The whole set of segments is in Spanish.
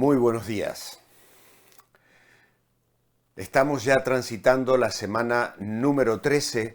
Muy buenos días. Estamos ya transitando la semana número 13,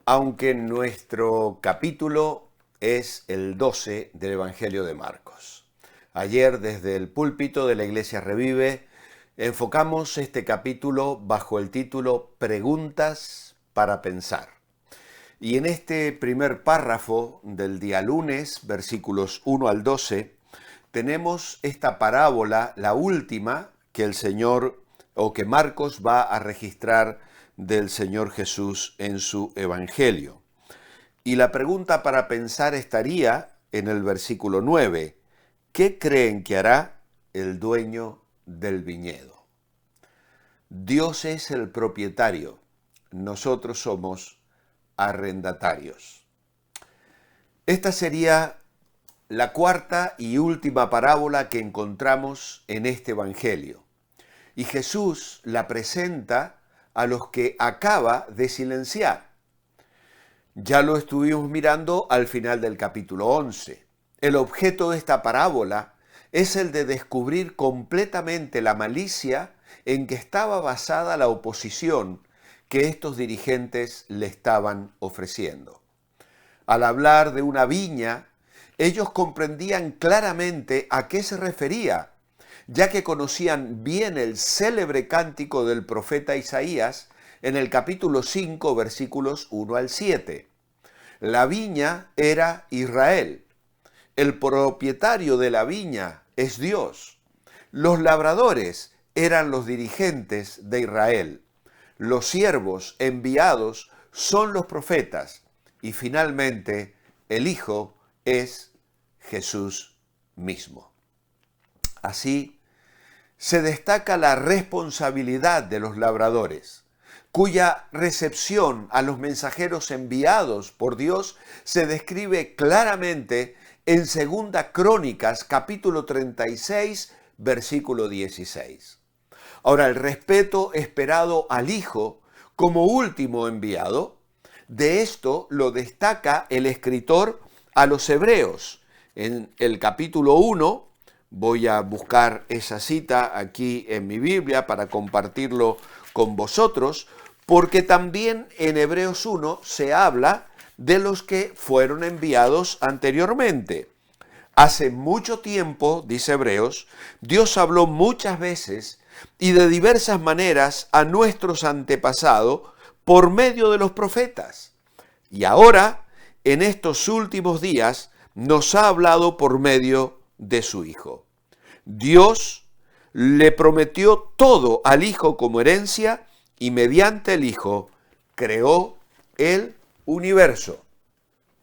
aunque nuestro capítulo es el 12 del Evangelio de Marcos. Ayer, desde el púlpito de la Iglesia Revive, enfocamos este capítulo bajo el título Preguntas para pensar. Y en este primer párrafo del día lunes, versículos 1 al 12, tenemos esta parábola, la última que el Señor o que Marcos va a registrar del Señor Jesús en su Evangelio. Y la pregunta para pensar estaría en el versículo 9. ¿Qué creen que hará el dueño del viñedo? Dios es el propietario, nosotros somos arrendatarios. Esta sería la cuarta y última parábola que encontramos en este Evangelio. Y Jesús la presenta a los que acaba de silenciar. Ya lo estuvimos mirando al final del capítulo 11. El objeto de esta parábola es el de descubrir completamente la malicia en que estaba basada la oposición que estos dirigentes le estaban ofreciendo. Al hablar de una viña, ellos comprendían claramente a qué se refería, ya que conocían bien el célebre cántico del profeta Isaías en el capítulo 5, versículos 1 al 7. La viña era Israel. El propietario de la viña es Dios. Los labradores eran los dirigentes de Israel. Los siervos enviados son los profetas. Y finalmente, el Hijo es Jesús mismo. Así, se destaca la responsabilidad de los labradores, cuya recepción a los mensajeros enviados por Dios se describe claramente en 2 Crónicas, capítulo 36, versículo 16. Ahora, el respeto esperado al Hijo como último enviado, de esto lo destaca el escritor a los Hebreos. En el capítulo 1, voy a buscar esa cita aquí en mi Biblia para compartirlo con vosotros, porque también en Hebreos 1 se habla de los que fueron enviados anteriormente. Hace mucho tiempo, dice Hebreos, Dios habló muchas veces y de diversas maneras a nuestros antepasados por medio de los profetas. Y ahora, en estos últimos días, nos ha hablado por medio de su Hijo. Dios le prometió todo al Hijo como herencia y mediante el Hijo creó el universo.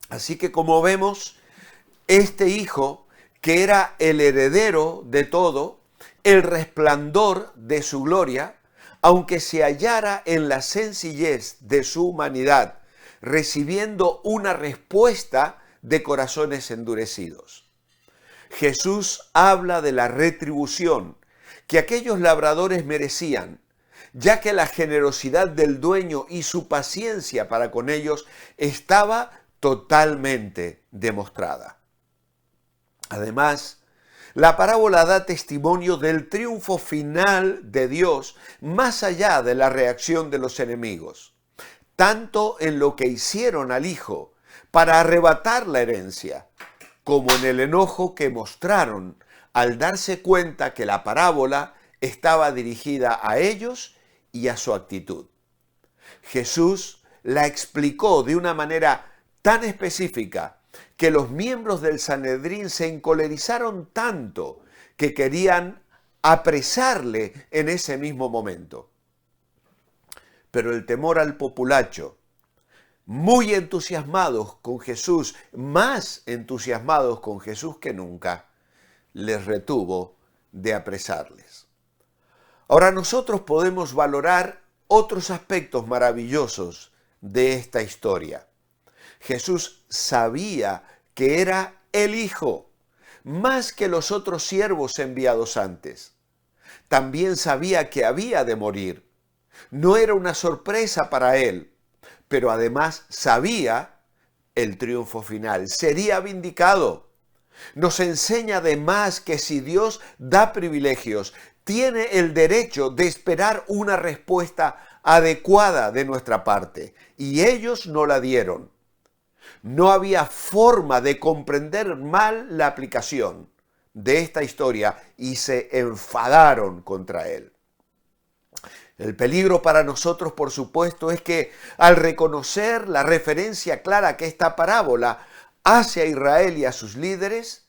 Así que como vemos, este Hijo, que era el heredero de todo, el resplandor de su gloria, aunque se hallara en la sencillez de su humanidad, recibiendo una respuesta de corazones endurecidos. Jesús habla de la retribución que aquellos labradores merecían, ya que la generosidad del dueño y su paciencia para con ellos estaba totalmente demostrada. Además, la parábola da testimonio del triunfo final de Dios más allá de la reacción de los enemigos, tanto en lo que hicieron al Hijo para arrebatar la herencia, como en el enojo que mostraron al darse cuenta que la parábola estaba dirigida a ellos y a su actitud. Jesús la explicó de una manera tan específica que los miembros del Sanedrín se encolerizaron tanto que querían apresarle en ese mismo momento. Pero el temor al populacho, muy entusiasmados con Jesús, más entusiasmados con Jesús que nunca, les retuvo de apresarles. Ahora nosotros podemos valorar otros aspectos maravillosos de esta historia. Jesús sabía que era el Hijo, más que los otros siervos enviados antes. También sabía que había de morir. No era una sorpresa para él, pero además sabía el triunfo final. Sería vindicado. Nos enseña además que si Dios da privilegios, tiene el derecho de esperar una respuesta adecuada de nuestra parte. Y ellos no la dieron. No había forma de comprender mal la aplicación de esta historia y se enfadaron contra él. El peligro para nosotros, por supuesto, es que al reconocer la referencia clara que esta parábola hace a Israel y a sus líderes,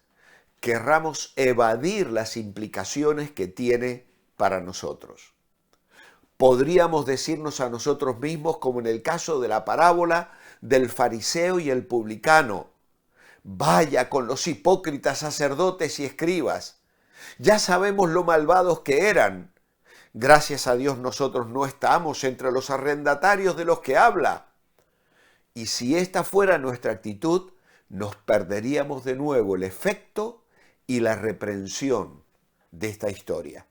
querramos evadir las implicaciones que tiene para nosotros. Podríamos decirnos a nosotros mismos, como en el caso de la parábola del fariseo y el publicano: vaya con los hipócritas sacerdotes y escribas, ya sabemos lo malvados que eran. Gracias a Dios nosotros no estamos entre los arrendatarios de los que habla. Y si esta fuera nuestra actitud, nos perderíamos de nuevo el efecto y la reprensión de esta historia.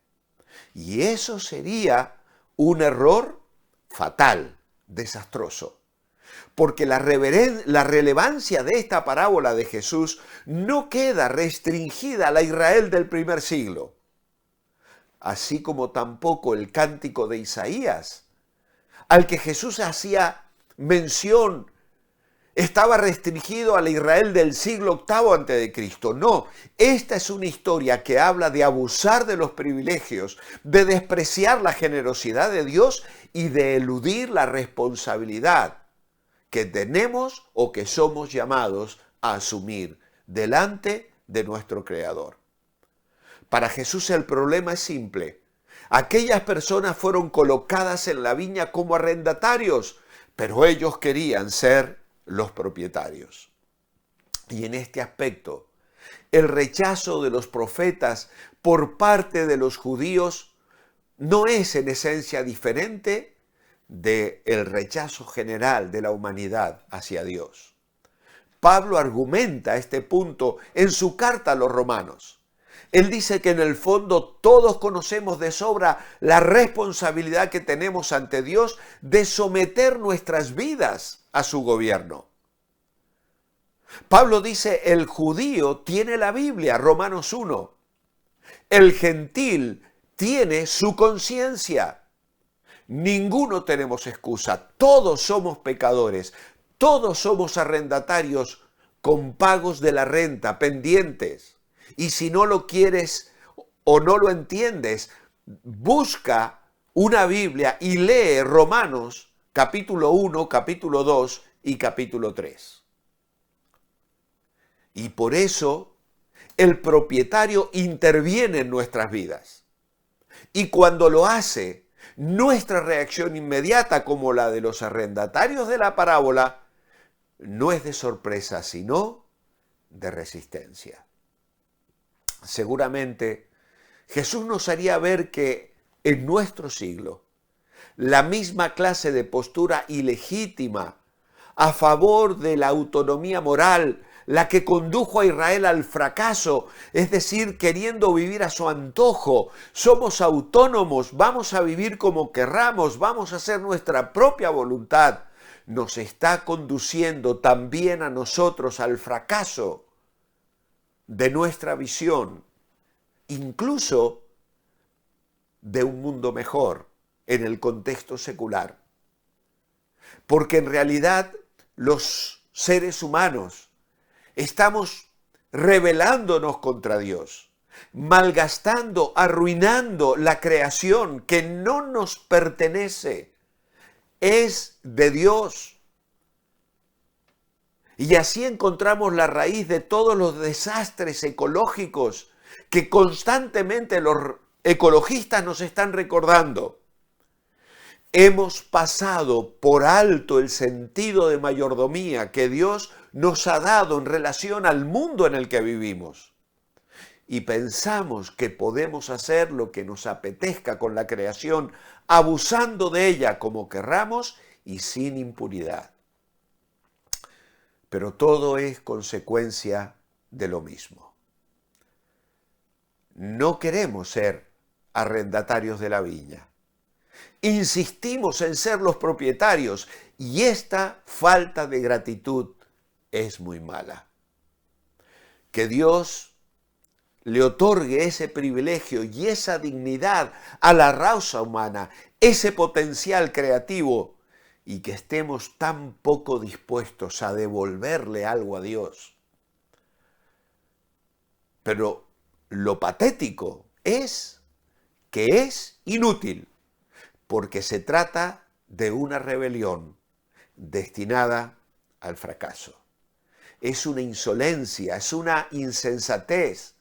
Y eso sería un error fatal, desastroso. Porque la relevancia de esta parábola de Jesús no queda restringida a la Israel del primer siglo. Así como tampoco el cántico de Isaías, al que Jesús hacía mención, estaba restringido a la Israel del siglo VIII a.C. No, esta es una historia que habla de abusar de los privilegios, de despreciar la generosidad de Dios y de eludir la responsabilidad que tenemos o que somos llamados a asumir delante de nuestro Creador. Para Jesús el problema es simple. Aquellas personas fueron colocadas en la viña como arrendatarios, pero ellos querían ser los propietarios. Y en este aspecto, el rechazo de los profetas por parte de los judíos no es en esencia diferente del rechazo general de la humanidad hacia Dios. Pablo argumenta este punto en su carta a los romanos. Él dice que en el fondo todos conocemos de sobra la responsabilidad que tenemos ante Dios de someter nuestras vidas a su gobierno. Pablo dice, el judío tiene la Biblia, Romanos 1. El gentil tiene su conciencia. Ninguno tenemos excusa. Todos somos pecadores. Todos somos arrendatarios con pagos de la renta pendientes. Y si no lo quieres o no lo entiendes, busca una Biblia y lee Romanos capítulo 1, capítulo 2 y capítulo 3. Y por eso el propietario interviene en nuestras vidas. Y cuando lo hace, nuestra reacción inmediata, como la de los arrendatarios de la parábola, no es de sorpresa, sino de resistencia. Seguramente Jesús nos haría ver que en nuestro siglo la misma clase de postura ilegítima a favor de la autonomía moral, la que condujo a Israel al fracaso, es decir, queriendo vivir a su antojo, somos autónomos, vamos a vivir como querramos, vamos a hacer nuestra propia voluntad, nos está conduciendo también a nosotros al fracaso de nuestra visión, incluso de un mundo mejor en el contexto secular. Porque en realidad los seres humanos estamos rebelándonos contra Dios, malgastando, arruinando la creación que no nos pertenece, es de Dios. Y así encontramos la raíz de todos los desastres ecológicos que constantemente los ecologistas nos están recordando. Hemos pasado por alto el sentido de mayordomía que Dios nos ha dado en relación al mundo en el que vivimos. Y pensamos que podemos hacer lo que nos apetezca con la creación, abusando de ella como querramos y sin impunidad. Pero todo es consecuencia de lo mismo. No queremos ser arrendatarios de la viña. Insistimos en ser los propietarios y esta falta de gratitud es muy mala. que Dios le otorgue ese privilegio y esa dignidad a la raza humana, ese potencial creativo, y que estemos tan poco dispuestos a devolverle algo a Dios. Pero lo patético es que es inútil, porque se trata de una rebelión destinada al fracaso. Es una insolencia, es una insensatez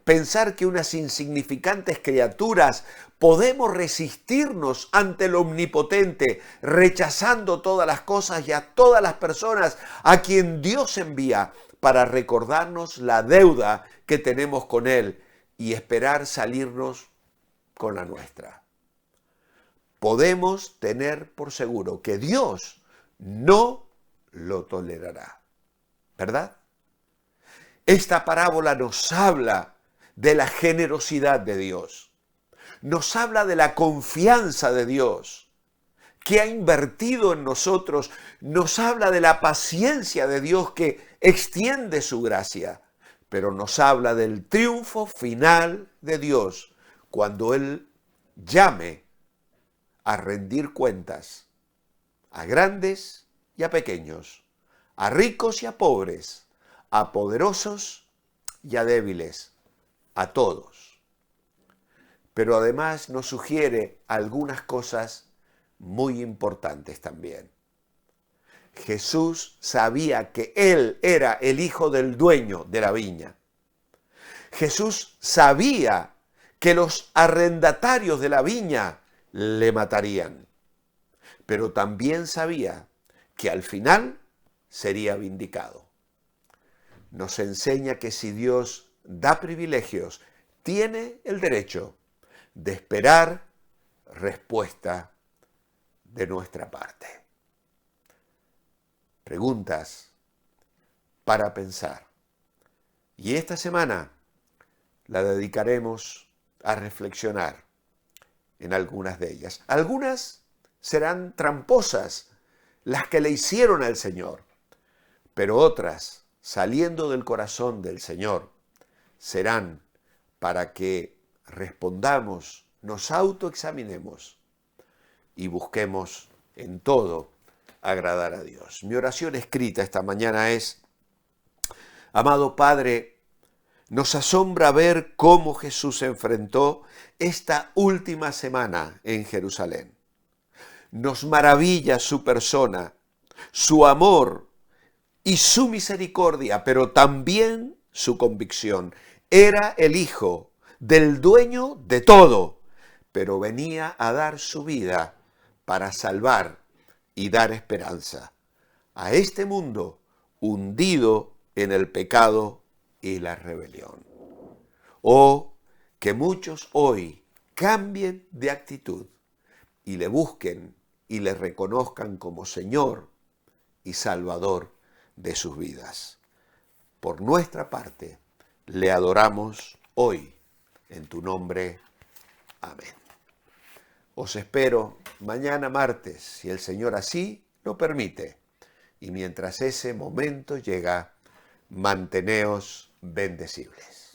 pensar que unas insignificantes criaturas podemos resistirnos ante el omnipotente, rechazando todas las cosas y a todas las personas a quien Dios envía para recordarnos la deuda que tenemos con Él y esperar salirnos con la nuestra. Podemos tener por seguro que Dios no lo tolerará, ¿verdad? Esta parábola nos habla de la generosidad de Dios, nos habla de la confianza de Dios que ha invertido en nosotros, nos habla de la paciencia de Dios que extiende su gracia, pero nos habla del triunfo final de Dios cuando Él llame a rendir cuentas a grandes y a pequeños, a ricos y a pobres, a poderosos y a débiles, a todos. Pero además nos sugiere algunas cosas muy importantes también. Jesús sabía que Él era el hijo del dueño de la viña. Jesús sabía que los arrendatarios de la viña le matarían, pero también sabía que al final sería vindicado. Nos enseña que si Dios da privilegios, tiene el derecho de esperar respuesta de nuestra parte. Preguntas para pensar. Y esta semana la dedicaremos a reflexionar en algunas de ellas. Algunas serán tramposas, las que le hicieron al Señor, pero otras, saliendo del corazón del Señor, serán para que respondamos, nos autoexaminemos y busquemos en todo agradar a Dios. Mi oración escrita esta mañana es: amado Padre, nos asombra ver cómo Jesús enfrentó esta última semana en Jerusalén. Nos maravilla su persona, su amor y su misericordia, pero también su convicción. Era el hijo del dueño de todo, pero venía a dar su vida para salvar y dar esperanza a este mundo hundido en el pecado y la rebelión. Oh, que muchos hoy cambien de actitud y le busquen y le reconozcan como Señor y Salvador de sus vidas. Por nuestra parte, le adoramos hoy en tu nombre. Amén. Os espero mañana martes, si el Señor así lo permite. Y mientras ese momento llega, manteneos bendecibles.